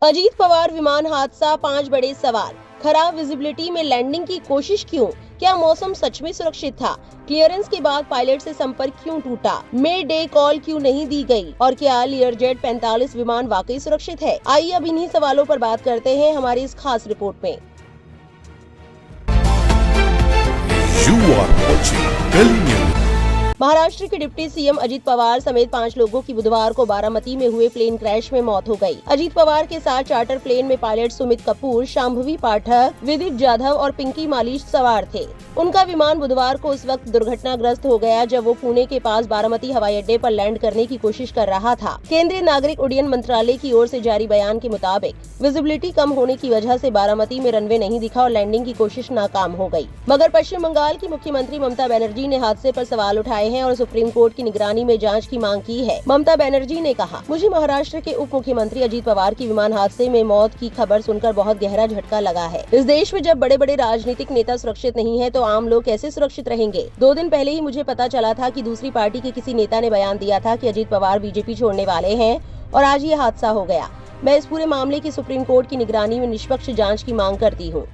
अजीत पवार विमान हादसा, 5 बड़े सवाल। खराब विजिबिलिटी में लैंडिंग की कोशिश क्यों? क्या मौसम सच में सुरक्षित था? क्लियरेंस के बाद पायलट से संपर्क क्यों टूटा? मे डे कॉल क्यों नहीं दी गई? और क्या लियरजेट 45 विमान वाकई सुरक्षित है? आइए अब इन्हीं सवालों पर बात करते हैं हमारी इस खास रिपोर्ट में। महाराष्ट्र के डिप्टी सीएम अजीत पवार समेत 5 लोगों की बुधवार को बारामती में हुए प्लेन क्रैश में मौत हो गई। अजीत पवार के साथ चार्टर प्लेन में पायलट सुमित कपूर, शांभवी पाठक, विदित जाधव और पिंकी मालिश सवार थे। उनका विमान बुधवार को उस वक्त दुर्घटनाग्रस्त हो गया जब वो पुणे के पास बारामती हवाई अड्डे पर लैंड करने की कोशिश कर रहा था। केंद्रीय नागरिक उड्डयन मंत्रालय की ओर से जारी बयान के मुताबिक विजिबिलिटी कम होने की वजह से बारामती में रनवे नहीं दिखा और लैंडिंग की कोशिश नाकाम हो गई। मगर पश्चिम बंगाल की मुख्यमंत्री ममता बनर्जी ने हादसे पर सवाल उठाए हैं और सुप्रीम कोर्ट की निगरानी में जांच की मांग की है। ममता बनर्जी ने कहा, मुझे महाराष्ट्र के उप मुख्यमंत्री अजीत पवार की विमान हादसे में मौत की खबर सुनकर बहुत गहरा झटका लगा है। इस देश में जब बड़े बड़े राजनीतिक नेता सुरक्षित नहीं है तो आम लोग कैसे सुरक्षित रहेंगे? 2 दिन पहले ही मुझे पता चला था कि दूसरी पार्टी के किसी नेता ने बयान दिया था कि अजीत पवार बीजेपी छोड़ने वाले हैं और आज ये हादसा हो गया। मैं इस पूरे मामले की सुप्रीम कोर्ट की निगरानी में निष्पक्ष जांच की मांग करती हूँ।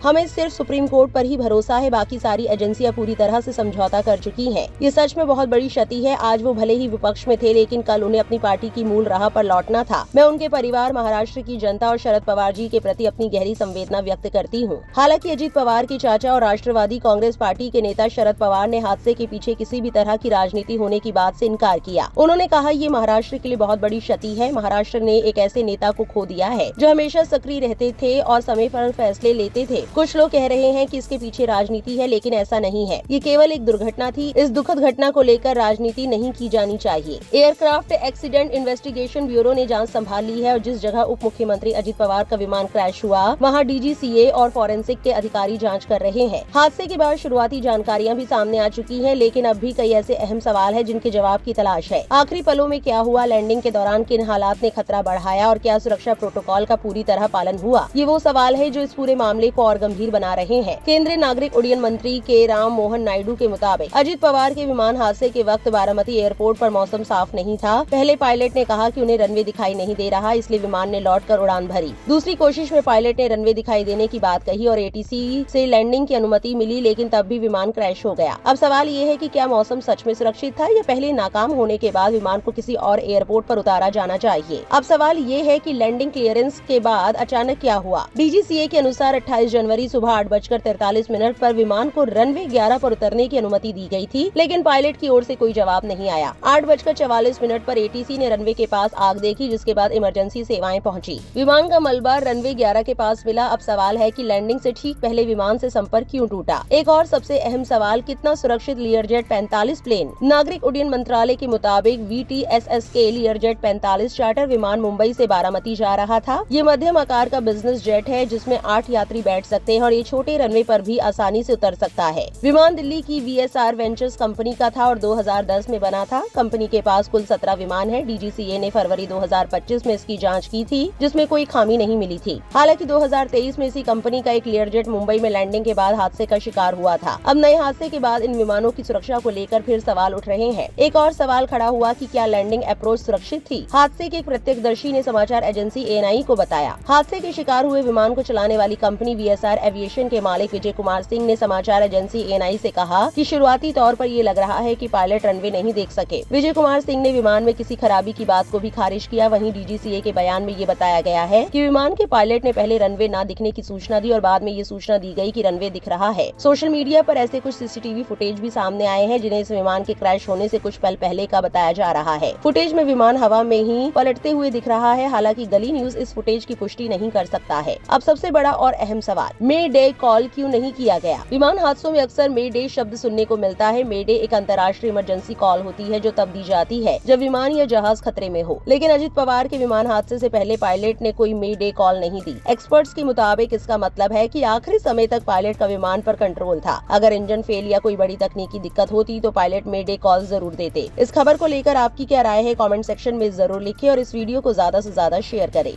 हमें सिर्फ सुप्रीम कोर्ट पर ही भरोसा है, बाकी सारी एजेंसियां पूरी तरह से समझौता कर चुकी हैं। ये सच में बहुत बड़ी क्षति है। आज वो भले ही विपक्ष में थे, लेकिन कल उन्हें अपनी पार्टी की मूल राह पर लौटना था। मैं उनके परिवार, महाराष्ट्र की जनता और शरद पवार जी के प्रति अपनी गहरी संवेदना व्यक्त करती हूँ। हालांकि अजीत पवार के चाचा और राष्ट्रवादी कांग्रेस पार्टी के नेता शरद पवार ने हादसे के पीछे किसी भी तरह की राजनीति होने की बात से इनकार किया। उन्होंने कहा, ये महाराष्ट्र के लिए बहुत बड़ी क्षति है। महाराष्ट्र ने एक ऐसे नेता को खो दिया है जो हमेशा सक्रिय रहते थे और समय पर फैसले लेते थे। कुछ लोग कह रहे हैं कि इसके पीछे राजनीति है, लेकिन ऐसा नहीं है। ये केवल एक दुर्घटना थी। इस दुखद घटना को लेकर राजनीति नहीं की जानी चाहिए। एयरक्राफ्ट एक्सीडेंट इन्वेस्टिगेशन ब्यूरो ने जांच संभाल ली है और जिस जगह उप मुख्यमंत्री अजीत पवार का विमान क्रैश हुआ, वहां डीजीसीए और फॉरेंसिक के अधिकारी जांच कर रहे हैं। हादसे के बाद शुरुआती जानकारियां भी सामने आ चुकी हैं, लेकिन अब भी कई ऐसे अहम सवाल हैं जिनके जवाब की तलाश है। आखिरी पलों में क्या हुआ? लैंडिंग के दौरान किन हालात ने खतरा बढ़ाया और क्या सुरक्षा प्रोटोकॉल का पूरी तरह पालन हुआ? ये वो सवाल है जो इस पूरे मामले को और गंभीर बना रहे हैं। केंद्रीय नागरिक उड्डयन मंत्री के राम मोहन नायडू के मुताबिक अजीत पवार के विमान हादसे के वक्त बारामती एयरपोर्ट पर मौसम साफ नहीं था। पहले पायलट ने कहा कि उन्हें रनवे दिखाई नहीं दे रहा, इसलिए विमान ने लौटकर उड़ान भरी। दूसरी कोशिश में पायलट ने रनवे दिखाई देने की बात कही और एटीसी से लैंडिंग की अनुमति मिली, लेकिन तब भी विमान क्रैश हो गया। अब सवाल ये है कि क्या मौसम सच में सुरक्षित था या पहले नाकाम होने के बाद विमान को किसी और एयरपोर्ट पर उतारा जाना चाहिए? अब सवाल ये है कि लैंडिंग क्लियरेंस के बाद अचानक क्या हुआ? डीजीसीए के अनुसार 28 जनवरी सुबह 8:43 पर विमान को रनवे 11 पर उतरने की अनुमति दी गई थी, लेकिन पायलट की ओर से कोई जवाब नहीं आया। 8:44 पर एटीसी ने रनवे के पास आग देखी, जिसके बाद इमरजेंसी सेवाएं पहुंची। विमान का मलबा रनवे 11 के पास मिला। अब सवाल है कि लैंडिंग से ठीक पहले विमान से संपर्क क्यों टूटा? एक और सबसे अहम सवाल, कितना सुरक्षित लियरजेट 45 प्लेन? नागरिक उड्डयन मंत्रालय के मुताबिक VTSS के लियरजेट 45 चार्टर विमान मुंबई से बारामती जा रहा था। ये मध्यम आकार का बिजनेस जेट है जिसमें 8 यात्री बैठ सकते हैं और ये छोटे रनवे पर भी आसानी से उतर सकता है। विमान दिल्ली की VSR वेंचर्स कंपनी का था और 2010 में बना था। कंपनी के पास कुल 17 विमान है। डीजीसीए ने फरवरी 2025 में इसकी जांच की थी, जिसमें कोई खामी नहीं मिली थी। हालांकि 2023 में इसी कंपनी का एक लियरजेट मुंबई में लैंडिंग के बाद हादसे का शिकार हुआ था। अब नए हादसे के बाद इन विमानों की सुरक्षा को लेकर फिर सवाल उठ रहे हैं। एक और सवाल खड़ा हुआ कि क्या लैंडिंग अप्रोच सुरक्षित थी? हादसे के एक प्रत्यक्षदर्शी ने समाचार एजेंसी ANI को बताया, हादसे के शिकार हुए विमान को चलाने वाली कंपनी VSR एविएशन के मालिक विजय कुमार सिंह ने समाचार एजेंसी ANI से कहा कि शुरुआती तौर पर ये लग रहा है कि पायलट रनवे नहीं देख सके। विजय कुमार सिंह ने विमान में किसी खराबी की बात को भी खारिज किया। वहीं डीजीसीए के बयान में ये बताया गया है कि विमान के पायलट ने पहले रनवे न दिखने की सूचना दी और बाद में ये सूचना दी गई कि रनवे दिख रहा है। सोशल मीडिया पर ऐसे कुछ सीसीटीवी फुटेज भी सामने आए हैं जिन्हें इस विमान के क्रैश होने से कुछ पल पहले का बताया जा रहा है। फुटेज में विमान हवा में ही पलटते हुए दिख रहा है। हालांकि गली न्यूज इस फुटेज की पुष्टि नहीं कर सकता है। अब सबसे बड़ा और अहम सवाल, मे डे कॉल क्यों नहीं किया गया? विमान हादसों में अक्सर मे डे शब्द सुनने को मिलता है। मे डे एक अंतर्राष्ट्रीय इमरजेंसी कॉल होती है जो तब दी जाती है जब विमान या जहाज खतरे में हो। लेकिन अजीत पवार के विमान हादसे से पहले पायलट ने कोई मे डे कॉल नहीं दी। एक्सपर्ट्स के मुताबिक इसका मतलब है कि आखिरी समय तक पायलट का विमान पर कंट्रोल था। अगर इंजन फेल या कोई बड़ी तकनीकी दिक्कत होती तो पायलट मे डे कॉल जरूर देते। इस खबर को लेकर आपकी क्या राय है? कमेंट सेक्शन में जरूर लिखें और इस वीडियो को ज्यादा से ज्यादा शेयर करें।